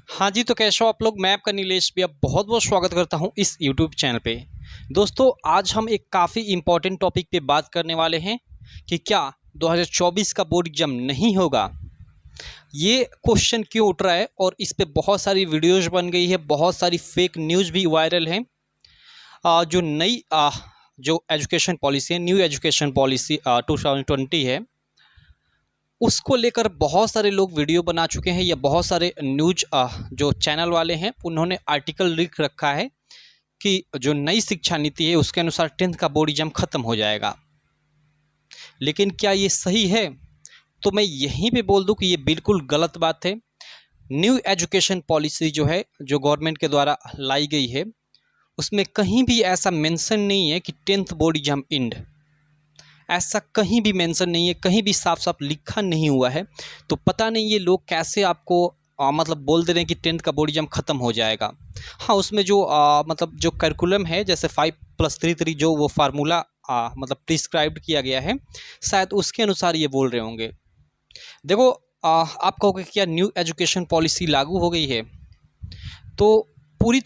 हाँ जी, तो कैसे हो आप लोग। मैं आपका नीलेश भैया बहुत बहुत स्वागत करता हूँ इस यूट्यूब चैनल पे। दोस्तों, आज हम एक काफ़ी इम्पोर्टेंट टॉपिक पे बात करने वाले हैं कि क्या 2024 का बोर्ड एग्जाम नहीं होगा। ये क्वेश्चन क्यों उठ रहा है और इस पे बहुत सारी वीडियोज बन गई है, बहुत सारी फेक न्यूज़ भी वायरल हैं। जो नई जो एजुकेशन पॉलिसी है, न्यू एजुकेशन पॉलिसी 2020 है, उसको लेकर बहुत सारे लोग वीडियो बना चुके हैं या बहुत सारे न्यूज जो चैनल वाले हैं उन्होंने आर्टिकल लिख रखा है कि जो नई शिक्षा नीति है उसके अनुसार 10th का बोर्ड एग्जाम खत्म हो जाएगा। लेकिन क्या ये सही है? तो मैं यहीं पे बोल दूं कि ये बिल्कुल गलत बात है। न्यू एजुकेशन पॉलिसी जो है, जो गवर्नमेंट के द्वारा लाई गई है, उसमें कहीं भी ऐसा मेंशन नहीं है कि 10th बोर्ड एग्जाम एंड, ऐसा कहीं भी मेंशन नहीं है, कहीं भी साफ साफ लिखा नहीं हुआ है। तो पता नहीं ये लोग कैसे आपको मतलब बोल दे रहे हैं कि 10th का बोर्ड एग्जाम ख़त्म हो जाएगा। हाँ, उसमें जो मतलब जो करिकुलम है, जैसे 5+3 जो वो फार्मूला मतलब प्रिस्क्राइब्ड किया गया है, शायद उसके अनुसार ये बोल रहे होंगे। देखो, आप कहोगे क्या न्यू एजुकेशन पॉलिसी लागू हो गई है? तो पूरी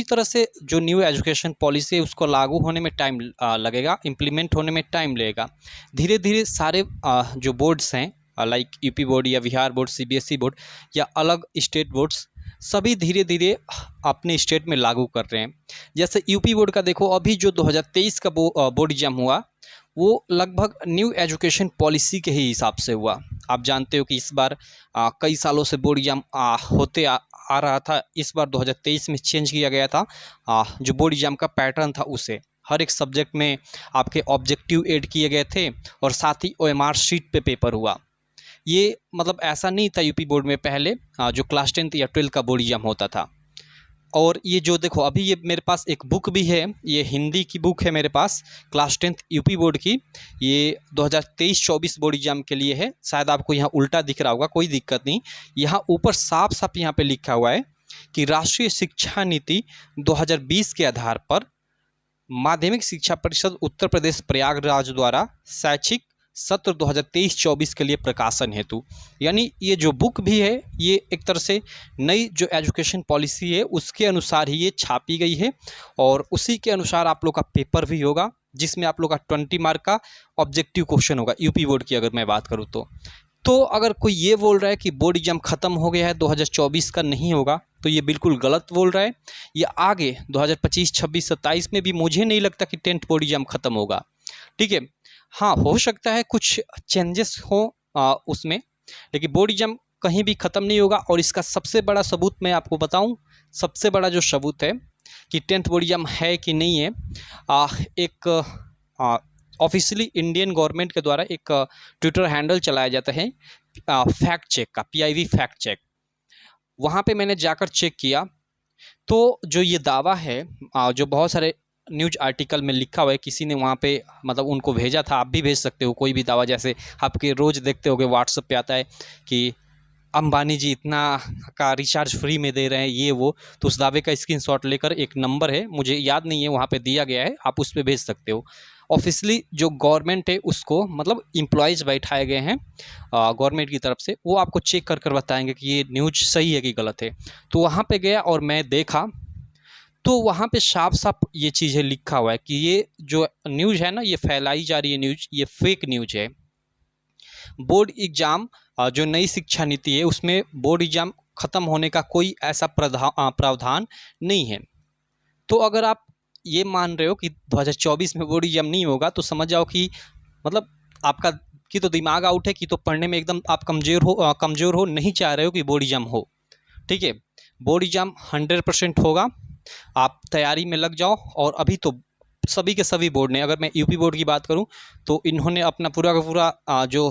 तरह से जो न्यू एजुकेशन पॉलिसी है उसको लागू होने में टाइम लगेगा, इम्प्लीमेंट होने में टाइम लगेगा। धीरे धीरे सारे जो बोर्ड्स हैं, लाइक यूपी बोर्ड या बिहार बोर्ड, सीबीएसई बोर्ड या अलग स्टेट बोर्ड्स, सभी धीरे धीरे अपने स्टेट में लागू कर रहे हैं। जैसे यूपी बोर्ड का देखो, अभी जो 2023 का बोर्ड एग्जाम हुआ वो लगभग न्यू एजुकेशन पॉलिसी के ही हिसाब से हुआ। आप जानते हो कि इस बार कई सालों से बोर्ड एग्जाम होते आ रहा था। इस बार 2023 में चेंज किया गया था जो बोर्ड एग्जाम का पैटर्न था उसे। हर एक सब्जेक्ट में आपके ऑब्जेक्टिव ऐड किए गए थे और साथ ही ओएमआर शीट पे पेपर हुआ। ये मतलब ऐसा नहीं था यूपी बोर्ड में पहले जो क्लास 10th या 12th का बोर्ड एग्जाम होता था। और ये जो देखो, अभी ये मेरे पास एक बुक भी है, ये हिंदी की बुक है मेरे पास, क्लास 10th यूपी बोर्ड की। ये 2023-24 बोर्ड एग्जाम के लिए है। शायद आपको यहाँ उल्टा दिख रहा होगा, कोई दिक्कत नहीं। यहाँ ऊपर साफ साफ यहाँ पे लिखा हुआ है कि राष्ट्रीय शिक्षा नीति 2020 के आधार पर माध्यमिक शिक्षा परिषद उत्तर प्रदेश प्रयागराज द्वारा शैक्षिक सत्र 2023-24 के लिए प्रकाशन हेतु, यानी ये जो बुक भी है ये एक तरह से नई जो एजुकेशन पॉलिसी है उसके अनुसार ही ये छापी गई है और उसी के अनुसार आप लोग का पेपर भी होगा, जिसमें आप लोग का 20 मार्क का ऑब्जेक्टिव क्वेश्चन होगा यूपी बोर्ड की। अगर मैं बात करूँ तो अगर कोई ये बोल रहा है कि बोर्ड एग्जाम ख़त्म हो गया है, 2024 का नहीं होगा, तो ये बिल्कुल गलत बोल रहा है। ये आगे 2025, 26, 27 में भी मुझे नहीं लगता कि 10th बोर्ड एग्जाम ख़त्म होगा। ठीक है, हाँ हो सकता है कुछ चेंजेस हो उसमें, लेकिन बोर्ड एग्जाम कहीं भी ख़त्म नहीं होगा। और इसका सबसे बड़ा सबूत मैं आपको बताऊं, सबसे बड़ा जो सबूत है कि 10th बोर्ड एग्जाम है कि नहीं है, एक ऑफिशियली इंडियन गवर्नमेंट के द्वारा एक ट्विटर हैंडल चलाया जाता है फैक्ट चेक का, PIV फैक्ट चेक। वहाँ पे मैंने जाकर चेक किया तो जो ये दावा है जो बहुत सारे न्यूज आर्टिकल में लिखा हुआ है, किसी ने वहाँ पे मतलब उनको भेजा था, आप भी भेज सकते हो कोई भी दावा। जैसे आपके रोज़ देखते होगे व्हाट्सएप पे आता है कि अंबानी जी इतना का रिचार्ज फ्री में दे रहे हैं, ये वो, तो उस दावे का स्क्रीनशॉट लेकर एक नंबर है, मुझे याद नहीं है, वहाँ पे दिया गया है, आप उस पर भेज सकते हो। ऑफिशियली जो गवर्नमेंट है उसको मतलब इम्प्लॉयज़ बैठाए गए हैं गवर्नमेंट की तरफ से, वो आपको चेक कर बताएंगे कि ये न्यूज सही है कि गलत है। तो वहाँ पे गया और मैं देखा तो वहाँ पे साफ साफ ये चीज़ें लिखा हुआ है कि ये जो न्यूज़ है ना, ये फैलाई जा रही है न्यूज़, ये फेक न्यूज़ है। बोर्ड एग्ज़ाम जो नई शिक्षा नीति है उसमें बोर्ड एग्ज़ाम ख़त्म होने का कोई ऐसा प्रावधान नहीं है। तो अगर आप ये मान रहे हो कि 2024 में बोर्ड एग्ज़ाम नहीं होगा, तो समझ जाओ कि मतलब आपका कि तो दिमाग आउट है, कि तो पढ़ने में एकदम आप कमज़ोर हो, नहीं चाह रहे हो कि बोर्ड एग्ज़ाम हो। ठीक है, बोर्ड एग्ज़ाम 100% होगा, आप तैयारी में लग जाओ। और अभी तो सभी के सभी बोर्ड ने, अगर मैं यूपी बोर्ड की बात करूं तो इन्होंने अपना पूरा का पूरा जो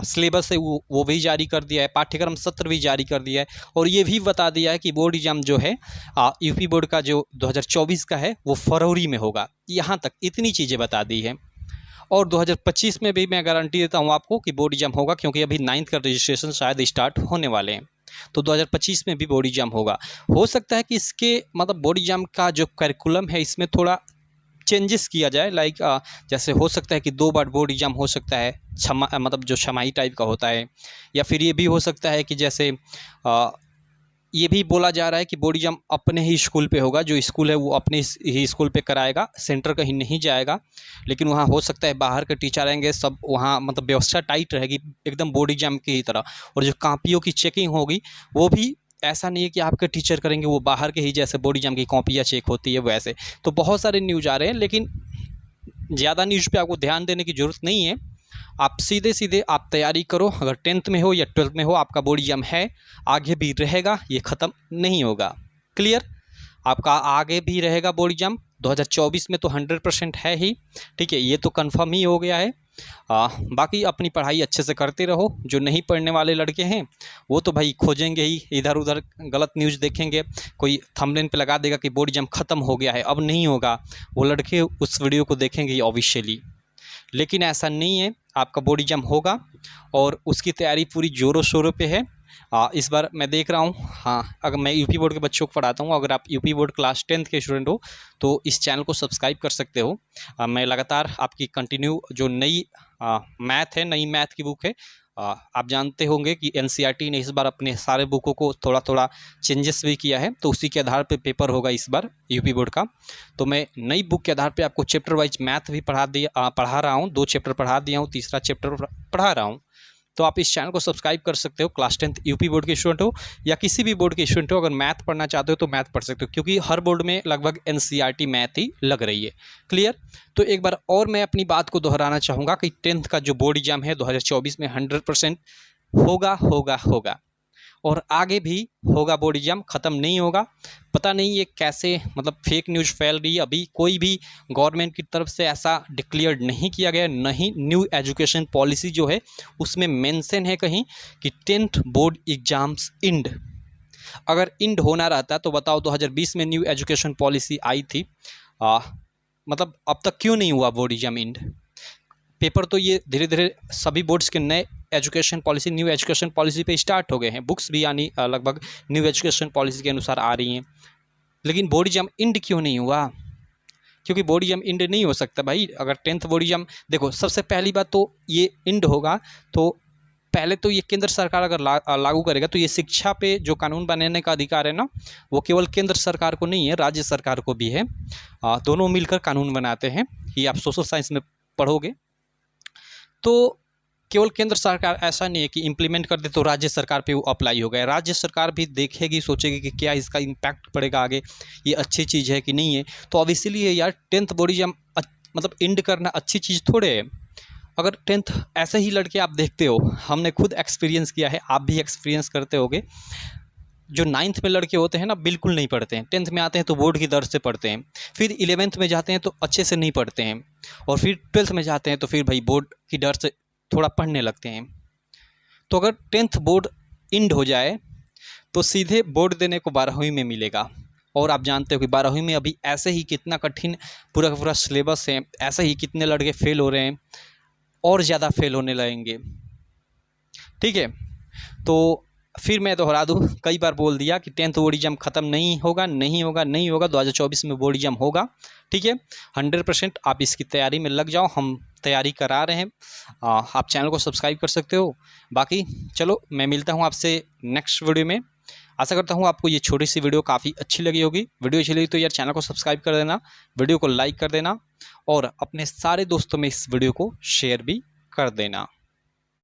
सिलेबस है वो भी जारी कर दिया है, पाठ्यक्रम सत्र भी जारी कर दिया है और ये भी बता दिया है कि बोर्ड एग्जाम जो है यूपी बोर्ड का जो 2024 का है वो फरवरी में होगा। यहाँ तक इतनी चीज़ें बता दी है। और 2025 में भी मैं गारंटी देता हूँ आपको कि बोर्ड एग्जाम होगा, क्योंकि अभी 9th का रजिस्ट्रेशन शायद स्टार्ट होने वाले हैं, तो 2025 में भी बोर्ड एग्जाम होगा। हो सकता है कि इसके मतलब बोर्ड एग्जाम का जो करिकुलम है इसमें थोड़ा चेंजेस किया जाए, लाइक जैसे हो सकता है कि 2 बार बोर्ड एग्जाम हो सकता है, मतलब जो छमाही टाइप का होता है, या फिर ये भी हो सकता है कि जैसे ये भी बोला जा रहा है कि बोर्ड एग्जाम अपने ही स्कूल पे होगा, जो स्कूल है वो अपने ही स्कूल पे कराएगा, सेंटर कहीं नहीं जाएगा। लेकिन वहाँ हो सकता है बाहर के टीचर आएंगे, सब वहाँ मतलब व्यवस्था टाइट रहेगी एकदम बोर्ड एग्जाम की ही तरह। और जो कापियों की चेकिंग होगी वो भी ऐसा नहीं है कि आपके टीचर करेंगे, वो बाहर के ही जैसे बोर्ड एग्जाम की कॉपियाँ चेक होती है वैसे। तो बहुत सारे न्यूज़ आ रहे हैं, लेकिन ज़्यादा न्यूज़ पे आपको ध्यान देने की ज़रूरत नहीं है। आप सीधे सीधे आप तैयारी करो। अगर 10th में हो या 12th में हो, आपका बोर्ड एग्जाम है, आगे भी रहेगा, ये ख़त्म नहीं होगा। क्लियर? आपका आगे भी रहेगा बोर्ड एग्जाम 2024 में, तो 100% है ही। ठीक है, ये तो कंफर्म ही हो गया है। बाकी अपनी पढ़ाई अच्छे से करते रहो। जो नहीं पढ़ने वाले लड़के हैं वो तो भाई खोजेंगे ही, इधर उधर गलत न्यूज़ देखेंगे, कोई थंबनेल पे लगा देगा कि बोर्ड एग्जाम ख़त्म हो गया है, अब नहीं होगा। वो लड़के उस वीडियो को देखेंगे ही ऑफिशियली। लेकिन ऐसा नहीं है, आपका बोर्ड एग्जाम होगा और उसकी तैयारी पूरी ज़ोरों शोरों पे है। इस बार मैं देख रहा हूँ, हाँ, अगर मैं यूपी बोर्ड के बच्चों को पढ़ाता हूँ, अगर आप यूपी बोर्ड क्लास 10th के स्टूडेंट हो तो इस चैनल को सब्सक्राइब कर सकते हो। मैं लगातार आपकी कंटिन्यू जो नई मैथ है, नई मैथ की बुक है, आप जानते होंगे कि एनसीईआरटी ने इस बार अपने सारे बुकों को थोड़ा थोड़ा चेंजेस भी किया है, तो उसी के आधार पे पेपर होगा इस बार यूपी बोर्ड का। तो मैं नई बुक के आधार पे आपको चैप्टर वाइज मैथ भी पढ़ा रहा हूँ। 2 चैप्टर पढ़ा दिया हूँ, तीसरा चैप्टर पढ़ा रहा हूँ। तो आप इस चैनल को सब्सक्राइब कर सकते हो। क्लास 10th यूपी बोर्ड के स्टूडेंट हो या किसी भी बोर्ड के स्टूडेंट हो, अगर मैथ पढ़ना चाहते हो तो मैथ पढ़ सकते हो, क्योंकि हर बोर्ड में लगभग एनसीईआरटी मैथ ही लग रही है। क्लियर? तो एक बार और मैं अपनी बात को दोहराना चाहूँगा कि 10th का जो बोर्ड एग्जाम है 2024 में 100% होगा और आगे भी होगा। बोर्ड एग्जाम ख़त्म नहीं होगा। पता नहीं ये कैसे मतलब फेक न्यूज़ फैल रही है। अभी कोई भी गवर्नमेंट की तरफ से ऐसा डिक्लेयर्ड नहीं किया गया, नहीं न्यू एजुकेशन पॉलिसी जो है उसमें मेंशन है कहीं कि 10th बोर्ड एग्जाम्स इंड। अगर इंड होना रहता तो बताओ 2020 में न्यू एजुकेशन पॉलिसी आई थी, मतलब अब तक क्यों नहीं हुआ बोर्ड एग्जाम इंड? पेपर तो ये धीरे धीरे सभी बोर्ड्स के नए education policy, new education policy पे स्टार्ट हो गए हैं। बुक्स भी यानी लगभग न्यू एजुकेशन पॉलिसी के अनुसार आ रही हैं। लेकिन बोर्ड एग्जाम इंड क्यों नहीं हुआ? क्योंकि बोर्ड एग्जाम इंड नहीं हो सकता भाई। अगर 10th बोर्ड एग्जाम, देखो सबसे पहली बात तो ये इंड होगा तो पहले तो ये केंद्र सरकार अगर लागू करेगा तो ये शिक्षा पे जो कानून बनाने का अधिकार है ना, वो केवल केंद्र सरकार को नहीं है, राज्य सरकार को भी है। दोनों मिलकर कानून बनाते हैं। ये आप सोशल साइंस में पढ़ोगे। तो केवल केंद्र सरकार ऐसा नहीं है कि इम्प्लीमेंट कर दे तो राज्य सरकार पे वो अप्लाई हो गया। राज्य सरकार भी देखेगी, सोचेगी कि क्या इसका इम्पैक्ट पड़ेगा आगे, ये अच्छी चीज़ है कि नहीं है। तो अब इसीलिए यार 10th बोर्ड एग्जाम मतलब इंड करना अच्छी चीज़ थोड़े है। अगर 10th ऐसे ही लड़के आप देखते हो, हमने खुद एक्सपीरियंस किया है, आप भी एक्सपीरियंस करते होगे। जो 9th में लड़के होते हैं ना, बिल्कुल नहीं पढ़ते हैं। 10th में आते हैं तो बोर्ड की दर्द से पढ़ते हैं, फिर 11th में जाते हैं तो अच्छे से नहीं पढ़ते हैं, और फिर 12th में जाते हैं तो फिर भाई बोर्ड की डर से थोड़ा पढ़ने लगते हैं। तो अगर 10th बोर्ड इंड हो जाए तो सीधे बोर्ड देने को 12वीं में मिलेगा। और आप जानते हो कि 12वीं में अभी ऐसे ही कितना कठिन पूरा का पूरा सिलेबस है, ऐसे ही कितने लड़के फेल हो रहे हैं, और ज़्यादा फेल होने लगेंगे। ठीक है, तो फिर मैं दोहरा दूँ, कई बार बोल दिया कि 10th बोर्ड एग्जाम ख़त्म नहीं होगा, नहीं होगा, नहीं होगा। 2024 में बोर्ड एग्जाम होगा। ठीक है, 100% आप इसकी तैयारी में लग जाओ, हम तैयारी करा रहे हैं। आप चैनल को सब्सक्राइब कर सकते हो। बाकी चलो, मैं मिलता हूँ आपसे नेक्स्ट वीडियो में। आशा करता हूँ आपको ये छोटी सी वीडियो काफ़ी अच्छी लगी होगी। वीडियो अच्छी लगी तो यार चैनल को सब्सक्राइब कर देना, वीडियो को लाइक कर देना, और अपने सारे दोस्तों में इस वीडियो को शेयर भी कर देना।